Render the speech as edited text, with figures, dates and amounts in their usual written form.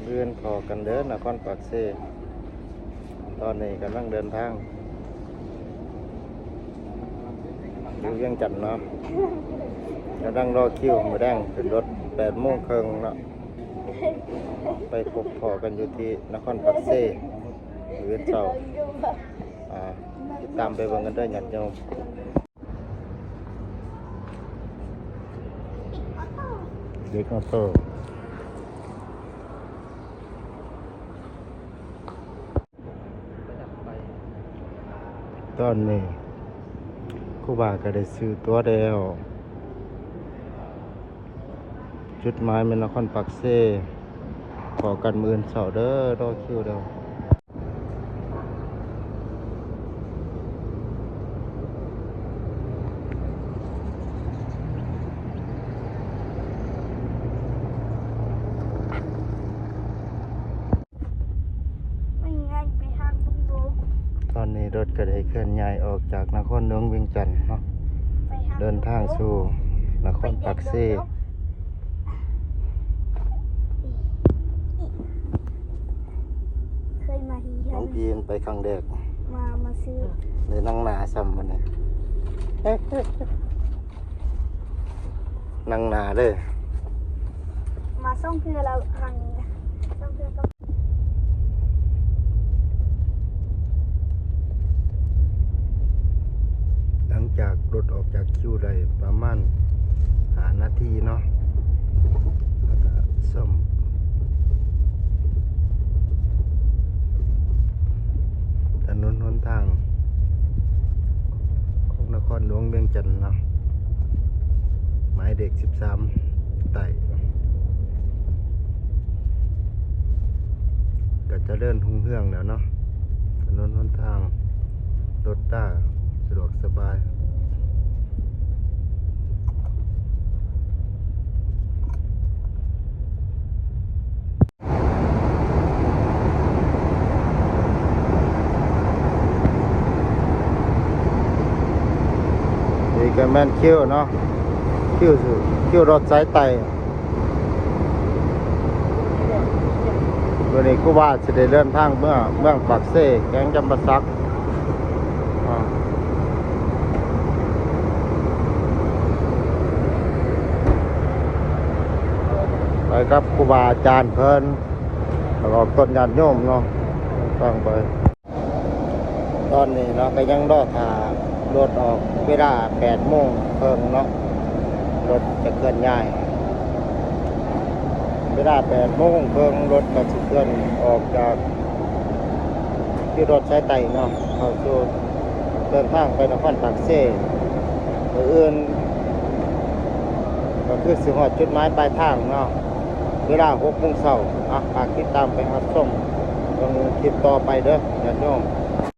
เรือนพอกันเดินนครปากเซตอนนี้กำลังเดินทางอยู่เวียงจันทน์เนาะกำลังรอคิวมาแดงขึ้นรถ8:30เนาะไปพบพอกันอยู่ที่นครปากเซเรือนเช้าติดตามไปเบิ่งกันเด้อญาติโยมเด็กออโต้ตอนนี้ครูบาก็ได้ซื้อตัวแล้วจุดหมายเป็นนครปากเซขอกันมื้อเช้าเด้อรอคิวเด้อตอนนี้รถก็ได้เคลื่อนย้ายออกจากนครหลวงเวียงจันทน์เนาะเดินทางสู่นครปากเซเคยมาทีเดีย น้ ว องพีนไปครั้งแรก มาซื้อ เลยนั่งหนาซ้ำมันนี่ นั่งหนาเลย มาส่งเพื่อเราทางนี้นะส่งเพื่อก็ หลังจากรถออกจากคิวได้ประมาณ5 นาทีเนาะแล้วก็ซ่อมถนนหนทางของนครหลวงเวียงจันทน์เนาะหมายเด็ก13ไต่ก็จะเดินหุ่งเฮืองแล้วเนาะถนนหนทางรถด้าสะดวกสบายนี่ก็แม่นคิวเนาะคิวรถสายไต่วันนี้กูว่าจะได้เดินทางเมืองปากเซแก๊งจำปาสักไปครับครูบาอาจารย์เพิ่นแล้วก็ต้นญาติโยมเนาะฟังไปตอนนี้เนาะก็ยังรอท่ารถออกเวลา8:30เนาะรถจะเคลื่อนย้ายเวลา8:30รถก็จะเคลื่อนออกจากที่รถสายไต่เนาะเข้าสู่เดินทางไปนครปากเซอื่นก็คือสิฮอดจุดหมายปลายทางเนาะเวลา6:00 นฝากติดตามไปรับชมตรงคลิปต่อไปเด้อญาติโยม